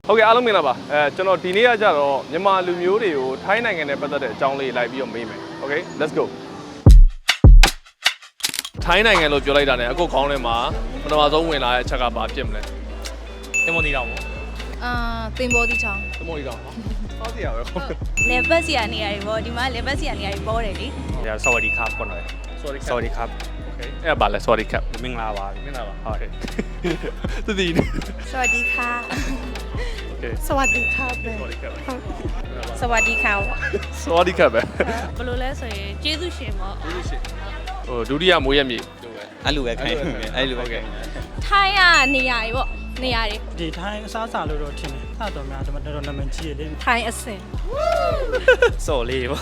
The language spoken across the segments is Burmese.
ဟုတ်ကဲ့အားလုံးမင်္ဂလာပါကျွန်တော်ဒီနေ့ကကြတော့မြန်မာလူမျိုးတွေကိုထိုင်းနိုင်ငံနဲ့ပတ်သက်တဲ့အကြောင်းလေးလိုက်ပြီးတော့မေးမယ် Okay let's go ထိုင်းနိုင်ငံလို့ပြောလိုက်တာ ਨੇ အခုခေါင်းထဲမှာပထမဆုံးဝင်လာတဲ့အချက်ကဘာဖြစ်မလဲတင်မော်တီတောင်ပေါ့တင်ပေါ်တီချောင်းတင်မော်တီတောင်ဟုတ်စီရပဲလေဘတ်စီကနေရတယ်ဗောဒီမှာလေဘတ်စီကနေရတယ်ပေါ်တယ်လေสวัสดีครับก่อนหน่อยสวัสดีครับโอเคအဲ့ဘာလဲ sorry cap မင်္ဂလာပါမင်္ဂလာပါဟုတ်ကဲ့တတိสวัสดีค่ะ Okay สวัสดีค่ะပဲ sorry cap สวัสดีค่ะ sorry cap ပဲဘယ်လိုလဲဆိုရင်ကျေးဇူးရှင်ပေါ့ကျေးဇူးရှင်ဟိုဒုတိယမိုးရမြေအဲ့လိုပဲခိုင်းအဲ့လိုပဲခိုင်းထိုင်းကနေရာတွေပေါ့နေရာတွေဒီထိုင်းအစားအစာလို့တော့ထင်တယ်။အဲ့တော့များတော်တော်နာမည်ကြီးရတယ်။ ထိုင်းအစင်စော်လေးပေါ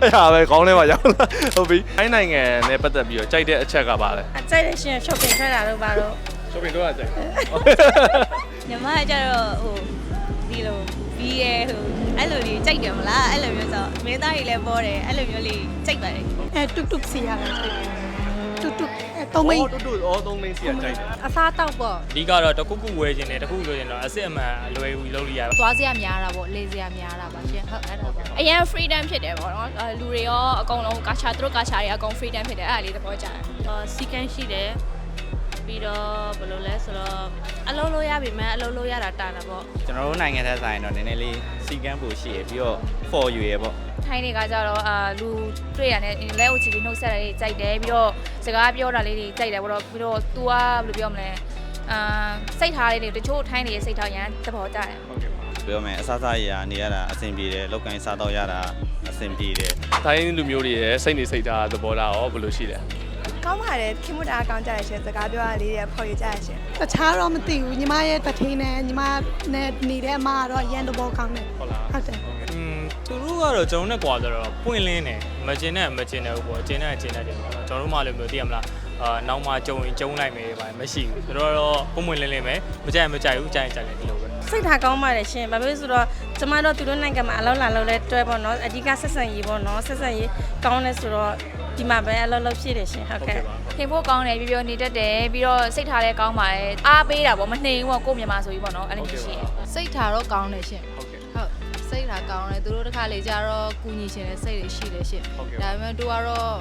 ့အဲ့ဟာပဲခေါင်းထဲမှာရောက်လာဟုတ်ပြီထိုင်းနိုင်ငံနဲ့ပတ်သက်ပြီးတော့ကြိုက်တဲ့အချက်ကပါလဲကြိုက်တဲ့ရှင် shopping ထွက်တာတော့ပါတော့ shopping တော့ကြိုက်ညီမကကြတော့ဟိုဒီလို BA ဟိုအဲ့လိုလေးကြိုက်တယ်မလားအဲ့လိုမျိုးဆိုမင်းသားတွေလည်းပေါ်တယ်အဲ့လိုမျိုးလေးကြိုက်ပါတယ်တုတ်တုတ်စီရတာတုတ်တုတ်တုံးမင်းတုတ်တုတ်အော်တုံးမင်းစီကကြိုက်တယ်အစားတောက်ပေါ့ဒီကတော့တခုခုဝယ်ခြင်းနဲ့တခုလိုချင်တော့အစစ်အမှန်အလွယ်ကူလုပ်လို့ရသွားစရာများတာပေါ့လေစရာများတာပါရှင်ဟုတ်အဲ့ဒါပေါ့အရင် freedom ဖြစ်တယ်ပေါ့နော်လူတွေရောအကုန်လုံးကာချာသူတို့ကာချာတွေအကုန် freedom ဖြစ်တယ်အဲ့ဒါလေးသဘောကျတယ်စီကန်းရှိတယ်ပြီးတော့ဘယ်လိုလဲဆိုတော့အလုံးလို့ရပြီမဲ့အလုံးလို့ရတာတာတာပေါ့ကျွန်တော်တို့နိုင်ငံထဲဆိုင်တော့နည်းနည်းလေးစီကန်းပို့ရှိရပြီးတော့ for you ရပေါ့ထိုင်းတွေကကြတော့လူတွေ့ရတယ်လဲဦးချီပြီးနှုတ်ဆက်တာလေးကြိုက်တယ်ပြီးတော့စကားပြောတာလေးတွေကြိုက်တယ်ပြီးတော့ तू ကဘယ်လိုပြောမလဲစိတ်ထားလေးတွေတချို့ထိုင်းတွေစိတ်ထားရမ်းသဘောကျတယ်ဟုတ်ကဲ့ပါပြောမယ်အစားစားရနေရတာအဆင်ပြေတယ်လောက်ကိုင်းစားတော့ရတာအဆင်ပြေတယ်ထိုင်းလူမျိုးတွေရဲ့စိတ်နေစိတ်ထားသဘောထားရောဘယ်လိုရှိလဲကောင်းပါတယ်ခင်မတာကောင်းကြရရှင်စကားပြောရလေးတွေဖော်ရကြရရှင်တခြားတော့မသိဘူးညီမရဲ့တထိန်နဲ့ညီမနဲ့နေတဲ့အမကတော့ရန်တဘောကောင်းတယ်ဟုတ်လားဟုတ်တယ်သူတို့ကတော့ကျွန်တော်နဲ့ကြွာဆိုတော့ပွင့်လင်းတယ်မကျင်နဲ့မကျင်တယ်ပေါ့ကျင်နဲ့ကျင်တယ်တယ်ကျွန်တော်တို့မှလည်းမျိုးသိရမလားနောက်မှကြုံရင်ကျုံလိုက်မယ်ပါမရှိဘူးဆိုတော့ပွင့်ပွင့်လင်းလင်းပဲမကြိုက်မကြိုက်ဘူးကြိုက်ကြိုက်တယ်ဒီလိုပဲစိတ်ထားကောင်းပါတယ်ရှင်ဘာဖြစ်လို့ဆိုတော့ကျမတို့သူတို့နိုင်ငံမှာအလောက်လာလို့လဲတွဲပေါ့နော်အဓိကဆက်ဆံရေးပေါ့နော်ဆက်ဆံရေးကောင်းလဲဆိုတော့ဒီမှာပဲအလောက်ဖြစ်တယ်ရှင်ဟုတ်ကဲ့ခင်ဖို့ကောင်းတယ်ပြောနေတတ်တယ်ပြီးတော့စိတ်ထားလည်းကောင်းပါတယ်အားပေးတာပေါ့မနှိမ်ဘူးပေါ့ကိုမြန်မာဆိုပြီးပေါ့နော်အဲ့လိုရှိတယ်စိတ်ထားတော့ကောင်းတယ်ရှင်ဟုတ်ကဲ့ဟုတ်စိတ်ထားကောင်းတယ်သူတို့တစ်ခါလေကြတော့ကူညီရှင်တဲ့စိတ်တွေရှိတယ်ရှင်ဒါပေမဲ့တို့ကတော့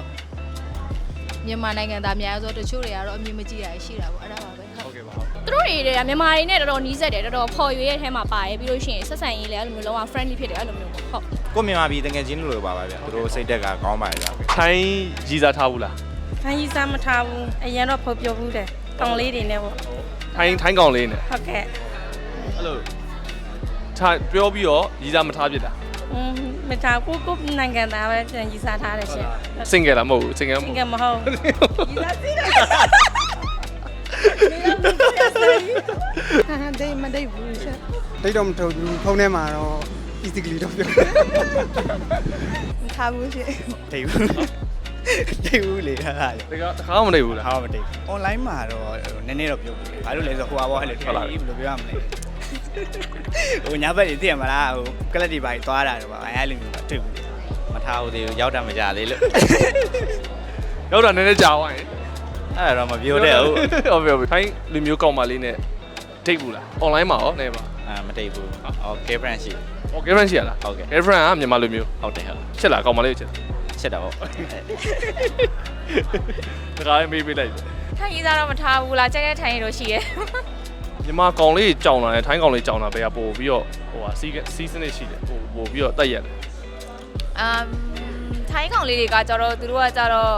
မြန်မာနိုင်ငံသားများဆိုတချို့တွေကတော့အမြင်မကြည့်ရရှိတာပေါ့အဲ့ဒါပါပဲဟုတ်ကဲ့ပါသူတို့တွေကမြန်မာတွေနဲ့တော်တော်နီးစပ်တယ်တော်တော်ဖော်ရွေးရဲ့အဲမှာပါတယ်ပြီးလို့ရှိရင်ဆက်ဆံရေးလည်းအဲ့လိုမျိုးလုံးဝ friendly ဖြစ်တယ်အဲ့လိုမျိုးပေါ့ဟုတ်ကိုမြန်မာပြည်တကယ်ချင်းလို့ပါပါဗျသူတို့စိတ်တက်ကကောင်းပါတယ်ဗျထိုင်းကြီးစားထားဘူးလားထိုင်းကြီးစားမထားဘူးအရင်တော့ဖော်ပြဘူးတယ်ကောင်လေးတွေနဲ့ပေါ့ထိုင်းကောင်လေးနဲ့ဟုတ်ကဲ့အဲ့လိုထားပြောပြီးတော့ကြီးစားမထားဖြစ်တာမထားကိုနိုင်ငံသားပဲပြန်ကြီးစားထားတယ်ရှင်single လားမဟုတ်ဘူး single မဟုတ်ကြီးစားစီးတယ်ဒိတ်မဒိတ်ဘူးရှင်ဒိတ်တော့မထုတ်ဘူးဖုန်းထဲမှာတော့ easily တော့ပြောမထားဘူးရှင်ဒိတ်ဘူးဒိတ်ဘူးလေဟာတခါမနေဘူးလားဟာမဒိတ် online မှာတော့နည်းနည်းတော့ပြုတ်ဘူးဘာလို့လဲဆိုတော့ဟိုဘောဟဲ့လေဘယ်လိုပြောရမလဲဟိုညဘက်ကြီးသိရမလားဟိုကလပ်တွေပါသွားတာတော့ပါအဲ့လိုမျိုးမတွေ့ဘူးမထားဘူးသေးဘူးရောက်တာမကြသေးလို့ရောက်တာနည်းနည်းကြာသွားရင်အဲ့ဒါတော့မပြောတဲ့ဟုတ်ဟုတ်ထိုင်းလူမျိုးကောင်မလေးနဲ့ဒိတ်ဘူးလား online မှာရောနေပါမဒိတ်ဘူးဟော girlfriend ရှိgirlfriend ရှိရလားဟုတ်ကဲ့ girlfriend ကမြန်မာလူမျိုးဟုတ်တယ်ဟုတ်ချစ်လားကောင်မလေးချစ်တာပေါ့တခါလေးမေးပေးလိုက်ထိုင်းကြီးစားတော့မထားဘူးလားကြိုက်တဲ့ထိုင်းရီတော့ရှိရဲ့မြန်မာကောင်လေးကြောင်လာတယ်ထိုင်းကောင်လေးကြောင်လာပဲပို့ပြီးတော့ဟိုဟာစီးစနစ်ရှိတယ်ပို့ပြီးတော့တက်ရက်တယ်ထိုင်းကောင်လေးတွေကကြတော့သူတို့ကကြတော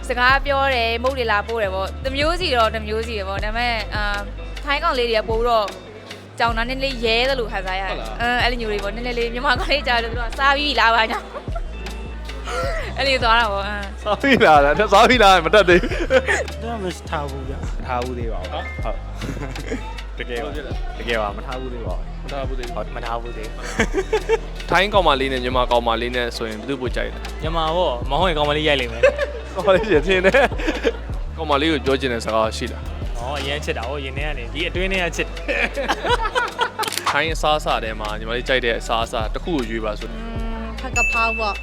့စကားပြောတယ်မုတ်တွေလာပို့တယ်ပေါ့တမျိုးစီတော့တမျိုးစီပဲပေါ့ဒါပေမဲ့ထိုင်းကောင်လေးတွေကပို့တော့ကြောင်တာနည်းနည်းရဲတယ်လို့ခါစားရတယ်အဲ့လိုမျိုးတွေပေါ့နည်းနည်းလေးမြန်မာကောင်လေးကြားလို့သူတို့စားပြီးလာပါညာအဲ့လိုသွားတာပေါ့စားပြီးလာတယ်စားပြီးလာမတက်သေးဘူးတော့မထားဘူးဗျထားဘူးသေးပါဘူးဟုတ်တကယ်ပါမထားဘူးသေးပါဘူးမထားဘူးသေးဟုတ်မထားဘူးသေးထိုင်းကောင်မလေးနဲ့မြန်မာကောင်မလေးနဲ့ဆိုရင်ဘယ်သူပိုကြိုက်လဲမြန်မာပေါ့မဟုတ်ရင်ကောင်မလေးရိုက်လိမ့်မယ်ကောင်မလေးရထင်းတယ်ကောင်မလေးကိုပြောချင်တဲ့စကားရှိလားအရင်ချစ်တာဟိုရင်ထဲကနေဒီအတွင်းထဲကချစ်ထိုင်းအစားအစာထဲမှာညီမလေးကြိုက်တဲ့အစားအစာတစ်ခုကိုရွေးပါဆိုဖက်ကဖောက်ပေါ့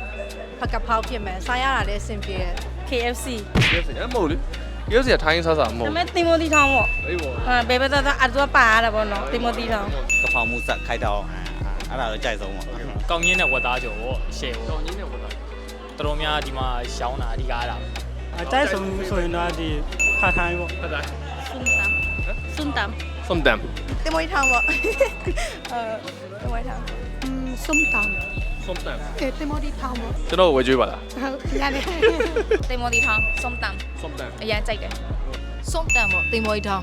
ဖက်ကဖောက်ဖြစ်မယ်စားရတာလည်းအဆင်ပြေတယ် KFC အဲ့မဟုတ်လေ ရုပ်စီထိုင်းစားစားမဟုတ် ဒါပေမဲ့တင်မိုတီထောင်းပေါ့ အေးပေါ့ ဘယ်ဘက်တော့အတူပါရတာပေါ့နော်တင်မိုတီထောင်း ကဖောင်မှုဆက်ခိုက်တော့အဲ့ဒါတော့ကြိုက်ဆုံးပါ ကောင်းရင်းနဲ့ဝတ်သားကြော်ပေါ့ရှယ်ပေါ့ တောင်ကြီးနဲ့ပေါ့လား တော်တော်များဒီမှာရောင်းတာအဓိကအားတာ အကြိုက်ဆုံးဆိုရင်တော့ဒီခါထိုင်းပေါ့ ဟုတ်တယ် စွန်းတမ် စွန်တမ် တင်မွေးထောင်းပေါ့တင်မွေးထောင်း စုံတောင် စွန်တမ် တင်မော်ဒီထောင်းပေါ့ ကျွန်တော်ဝယ်ကြွေးပါလား ဟုတ်ရတယ် တင်မိုတီထောင်းစွန်းတမ် စွန်တမ် အရင်ကြိုက်တယ် ส้มตำပေါ့တင်မွေးထောင်း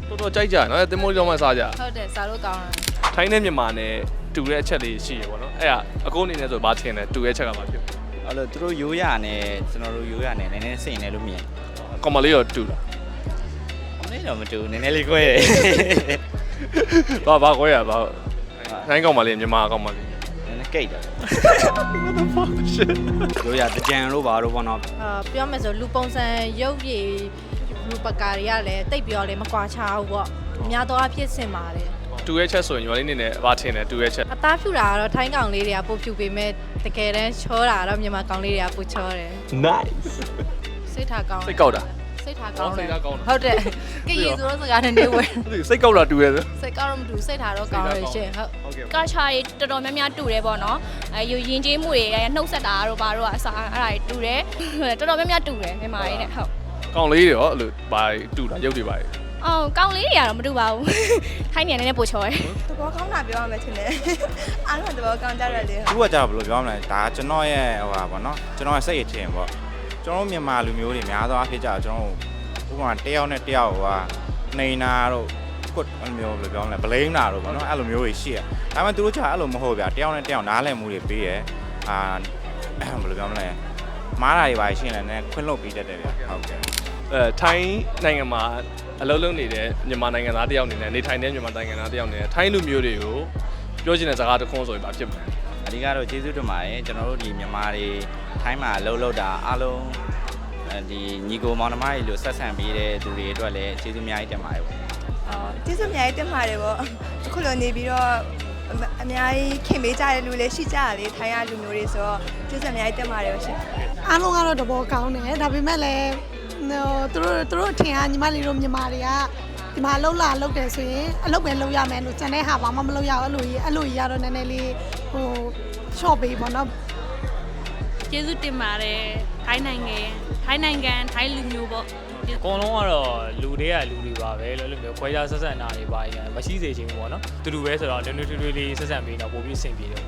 တော်တော်ကြိုက်ကြနော်တင်မိုးကြောင်းမှစားကြ ဟုတ်တယ်စားလို့ကောင်းတယ် ထိုင်းနဲ့မြန်မာနဲ့တူတဲ့အချက်လေးရှိရပေါ့နော်အဲ့ဒါအကိုအနေနဲ့ဆိုဘာထင်လဲတူတဲ့အချက်ကဘာဖြစ် အဲ့လိုသူတို့ရိုးရနဲ့ကျွန်တော်တို့ရိုးရနဲ့နည်းနည်းစိတ်နေလို့မြင် ကောင်မလေးရောတူလား အမေတော့မတူနည်းနည်းလေးခွဲတယ် ဘာခွဲရဘာထိုင်းကောင်မလေးမြန်မာကောင်မလေး နည်းနည်းကိတ်တယ်ရိုးရတကြံလို့ပါတော့ဘောနော် ပြောမယ်ဆိုလူပုံစံရုပ်ရည်လူပကာတွေကလည်းတိတ်ပြောလည်းမကွာချဘူးပေါ့အများသောအားဖြင့်စင်ပါတယ် တူရဲ့ချက်ဆိုရင်ညီမလေးအနေနဲ့ဘာထင်လဲတူရဲ့ချက် အသားဖြူတာကတော့ထိုင်းကောင်လေးတွေကပို့ဖြူပေမဲ့တကယ်တမ်းချောတာကတော့မြန်မာကောင်လေးတွေကပို့ချောတယ် nice စိတ်ထားကောင်း စိတ်ကောက်တာ စိတ်ထားကောင်းတယ် စိတ်ထားကောင်းတာ ဟုတ်တယ်ကရေဆိုတော့စကားနဲ့နေဝဲ စိတ်ကောက်တာတူရဲ့ဆို စိတ်ကောင်းတော့မတူစိတ်ထားတော့ကောင်းရရှင်ဟုတ် ဟုတ်ကဲ့ ကာချာတွေတော်တော်များများတူတယ်ပေါ့နော်ယူရင်ကျေးမှုတွေနှုတ်ဆက်တာတို့ဘာတို့ကအစားအဲ့ဒါတွေတူတယ်တော်တော်များများတူတယ်မြန်မာတွေနဲ့ဟုတ် ကောင်လေးတွေရောအဲ့လိုဘာတူတာရုပ်တွေပါ အော်ကောင်းလေးတွေကတော့မတူပါဘူးထိုင်းနေနေပို့ချော်ရယ် သဘောကောင်းတာပြောရမယ်ထင်တယ်အားလုံးသဘောကောင်းကြရတယ်လေ သူကကြာဘယ်လိုပြောမလဲဒါကျွန်တော်ရဲ့ဟိုပါဗောနော်ကျွန်တော်ရဲ့စိတ်အထင်ပေါ့ကျွန်တော်မြန်မာလူမျိုးတွေများသောအားဖြင့်ကြာကျွန်တော်ဥပမာတယောက်နဲ့တယောက်ဟိုနေနာတို့ကွတ်အဲ့လိုမျိုးဘယ်လိုပြောမလဲဗလိမ့်နာတို့ဗောနော်အဲ့လိုမျိုးတွေရှိရဒါပေမဲ့သူတို့ကြာအဲ့လိုမဟုတ်ဗျာတယောက်နဲ့တယောက်နားလည်မှုတွေပေးရအာဘယ်လိုပြောမလဲမားတာတွေပါရှင်းလဲနဲ့ခွင့်လွှတ်ပေးတတ်တယ်ဗျဟုတ်ကဲ့ ထိုင်းနိုင်ငံမှာအလုံးလုံးနေတဲ့မြန်မာနိုင်ငံသားတယောက်အနေနဲ့နေထိုင်တဲ့မြန်မာနိုင်ငံသားတယောက်အနေနဲ့ထိုင်းလူမျိုးတွေကိုပြောချင်တဲ့စကားတစ်ခွန်းဆိုရင်ဘာဖြစ်မလဲ အဓိကတော့ကျေးဇူးတင်ပါတယ်ကျွန်တော်တို့ဒီမြန်မာတွေထိုင်းမှာလှုပ်လှုပ်တာအားလုံးဒီညီကိုမောင်နှမတွေလို့ဆက်ဆံပေးတဲ့သူတွေအတွက်လည်းကျေးဇူးအများကြီးတင်ပါတယ်ပေါ့ ကျေးဇူးအများကြီးတင်ပါတယ်ပေါ့အခုလိုနေပြီးတော့အများကြီးခင်ပေးကြတဲ့လူလည်းရှိကြတယ်လေထိုင်းရလူမျိုးတွေဆိုတော့ကျေးဇူးအများကြီးတင်ပါတယ်ရှင် အားလုံးကတော့တဘောကောင်းတယ်ဒါပေမဲ့လည်းသူတို့အထင်ကညီမလေးတို့မြန်မာတွေကဒီမှာလှုပ်လာလှုပ်တယ်ဆိုရင်အလုပ်ပဲလုပ်ရမယ်လို့ကျန်တဲ့ဟာဘာမှမလုပ်ရဘူးအဲ့လိုကြီးရတော့နည်းနည်းလေးဟို short ပေးပေါ့နော် ကျေးဇူးတင်ပါတယ်ထိုင်းနိုင်ငံထိုင်းလူမျိုးပေါ့ အကုန်လုံးကတော့လူတွေကလူတွေပါပဲလို့မျိုးခွဲခြားဆက်ဆံတာတွေပါရင်မရှိစေချင်ဘူးပေါ့နော်တူတူပဲဆိုတော့နွေးနွေးထွေးထွေးလေးဆက်ဆံပြီးတော့ပို့ပြီးအဆင်ပြေတယ်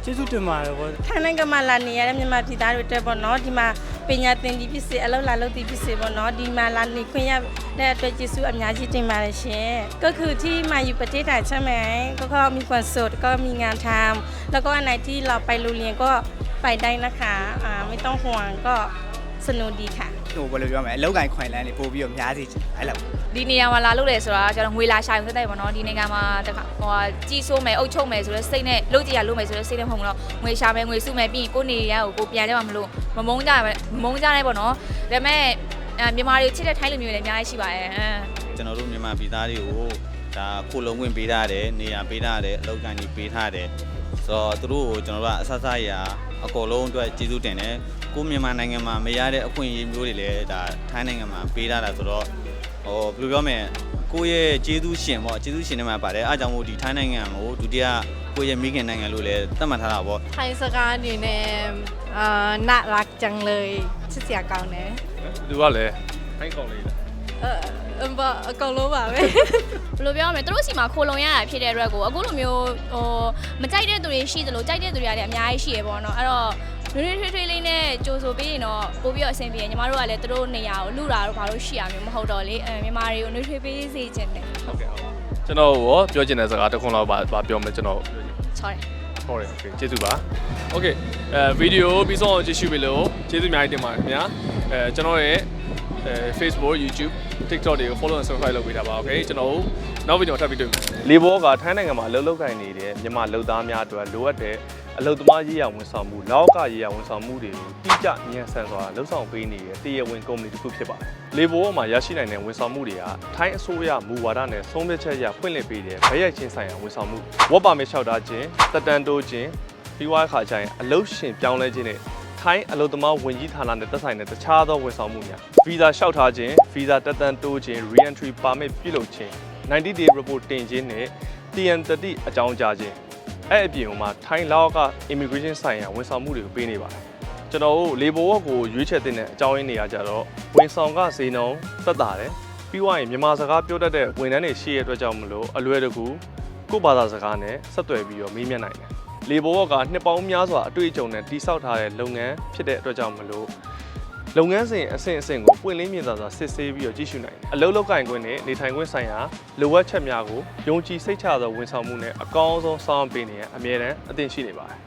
ကျေးဇူးတင်ပါတယ်ဗော ထိုင်းနိုင်ငံမှာလာနေရတဲ့မြန်မာပြည်သားတွေတက်ပေါ့နော်ဒီမှာပညာသင်ကြီးဖြစ်စေအလုပ်လာလုပ်သည်ဖြစ်စေပေါ့နော်ဒီမှာလာနေခွင့်ရတဲ့အတွက်ကျေးဇူးအများကြီးတင်ပါတယ်ရှင်ก็คือที่มาอยู่ประเทศไทยใช่ไหมก็มีความสุขก็มีงานทำแล้วก็อันไหนที่เราไปโรงเรียนก็ไปได้นะคะไม่ต้องห่วงก็สนุกดีค่ะ ဟိုဘယ်လိုပြောမလဲအလောက်ကင်ခွင်လန်းနေပို့ပြီးတော့များစီအဲ့လို ဒီနေရာမှာလာလို့လေဆိုတာကျွန်တော်ငွေလာရှာယူတဲ့ပေါ့နော်ဒီနိုင်ငံမှာတခါဟိုကြီးစိုးမယ်အုပ်ချုပ်မယ်ဆိုတော့စိတ်နဲ့လုပ်ကြရလုပ်မယ်ဆိုတော့စိတ်နဲ့မဟုတ်ဘူးတော့ငွေရှာမယ်ငွေစုမယ်ပြီးရင်ကိုနေရကိုကိုပြန်ကြမှာမလို့မမုန်းကြတယ်ပေါ့နော်ဒါပေမဲ့မြန်မာတွေချစ်တဲ့ထိုင်းလူမျိုးတွေလည်းအများကြီးရှိပါတယ် ကျွန်တော်တို့မြန်မာပြည်သားတွေကိုဒါခိုလုံဝင်ပေးထားတယ်နေရာပေးထားတယ်အလုပ်ကန်ကြီးပေးထားတယ်ဆိုတော့သူတို့ကိုကျွန်တော်တို့ကအဆဆရာအကုန်လုံးအတွက်ကျေးဇူးတင်တယ်ကိုမြန်မာနိုင်ငံမှာမရတဲ့အခွင့်အရေးမျိုးတွေလည်းဒါထိုင်းနိုင်ငံမှာပေးထားတာဆိုတော့ဟိုဘယ်လိုပြောမလဲကိုယ့်ရဲ့ကျေးဇူးရှင်ပေါ့ကျေးဇူးရှင်တွေမှာပါတယ်အားကြောင့်မို့ဒီထိုင်းနိုင်ငံကိုဒုတိယကိုယ့်ရဲ့မိခင်နိုင်ငံလို့လည်းသတ်မှတ်ထားတာပေါ့ ထိုင်းစကားအနေနဲ့น่ารักจังเลยချစ်စရာကောင်းတယ် လူကလည်းထိုင်းကောင်လေးလား အကောင်လုံးပါပဲ ဘယ်လိုပြောရမလဲသူတို့စီမှာခိုလုံရတာဖြစ်တဲ့အတွက်ကိုအခုလိုမျိုးဟိုမကြိုက်တဲ့သူတွေရှိသလိုကြိုက်တဲ့သူတွေကလည်းအများကြီးရှိရပေါ့နော်အဲ့တော့နွေးနွေးထွေးထွေးလေးနဲ့ကြိုးဆိုပြီးရင်တော့ပို့ပြီးတော့အဆင်ပြေညီမတို့ကလည်းသူတို့နေရာကိုလူတာတို့ဘာလို့ရှိရမျိုးမဟုတ်တော့လေမြန်မာတွေကိုနွေးထွေးပေးစေချင်တယ် ဟုတ်ကဲ့ကျွန်တော်ရောပြောချင်တဲ့စကားတစ်ခွန်းလောက်ပါပြောမယ်ကျွန်တော် sorry ဟုတ်တယ်โอเคကျေးဇူးပါโอเคဗီဒီယိုပြီးဆုံးအောင်ကြည့်ရှုပြီလို့ကျေးဇူးအများကြီးတင်ပါတယ်ခင်ဗျာကျွန်တော်ရဲ့Facebook YouTube TikTok တွေကို follow and subscribe လုပ်ပေးတာပါโอเคကျွန်တော်နောက်ဗီဒီယိုထပ်ပြီးတွေ့မယ်လေဘောကထိုင်းနိုင်ငံမှာအလုပ်လုပ်ကိုင်နေတဲ့မြန်မာလုပ်သားများအတွက်လိုအပ်တဲ့အလုပ်သမားရေးရာဝန်ဆောင်မှုလောကရေးရာဝန်ဆောင်မှုတွေကိုတိကျညံ့ဆန်စွာလှုပ်ဆောင်ပေးနေတဲ့တရားဝင်ကုမ္ပဏီတစ်ခုဖြစ်ပါတယ်လေဘောမှာရရှိနိုင်တဲ့ဝန်ဆောင်မှုတွေကထိုင်းအစိုးရမူဝါဒနဲ့ဆုံးဖြတ်ချက်အရဖွင့်လှစ်ပေးတဲ့ဗရိုက်ချင်းဆိုင်ရာဝန်ဆောင်မှုဝတ်ပါမစ်လျှောက်ထားခြင်းတက်တန်တိုးခြင်းပြီးွားခါကျရင်အလုပ်ရှင်ပြောင်းလဲခြင်းနဲ့ဌာ ထိုင်းအလုပ်သမားဝန်ကြီးဌာနနဲ့သက်ဆိုင်တဲ့တခြားသောဝန်ဆောင်မှုများဗီဇာလျှောက်ထားခြင်းဗီဇာတက်တန်းတိုးခြင်း re-entry permit ပြုလုပ်ခြင်း90 day report တင်ခြင်းနဲ့ TN30 အကြောင်းကြားခြင်းအဲ့အပြင်မှာထိုင်းလောက်က immigration ဆိုင်ရာဝန်ဆောင်မှုတွေကိုပေးနေပါတယ်ကျွန်တော်တို့ labor work ကိုရွေးချယ်တဲ့အကြောင်းရင်းနေရာကြတော့ဝန်ဆောင်ကဈေးနှုန်းသက်သာတယ်ပြီးွားရင်မြန်မာစကားပြောတတ်တဲ့ဝန်ထမ်းတွေရှိရတဲ့အတွက်ကြောင့်မလို့အလွယ်တကူကိုယ့်ဘာသာစကားနဲ့ဆက်သွယ်ပြီးတော့မေးမြန်းနိုင်တယ် labor work ကနှစ်ပေါင်းများစွာအတွေ့အကြုံနဲ့တည်ဆောက်ထားတဲ့လုပ်ငန်းဖြစ်တဲ့အတွက်ကြောင့်မလို့လုပ်ငန်းစဉ်အဆင့်အဆင့်ကိုပွင့်လင်းမြင်သာစွာစစ်ဆေးပြီးတော့ကြည့်ရှုနိုင်တယ်အလုပ်လုပ်ကိုင်ခွင့်နဲ့နေထိုင်ခွင့်ဆိုင်ရာလိုအပ်ချက်များကိုယုံကြည်စိတ်ချသောဝန်ဆောင်မှုနဲ့အကောင်းဆုံးဆောင်ပေးနေရအမြဲတမ်းအသင့်ရှိနေပါတယ်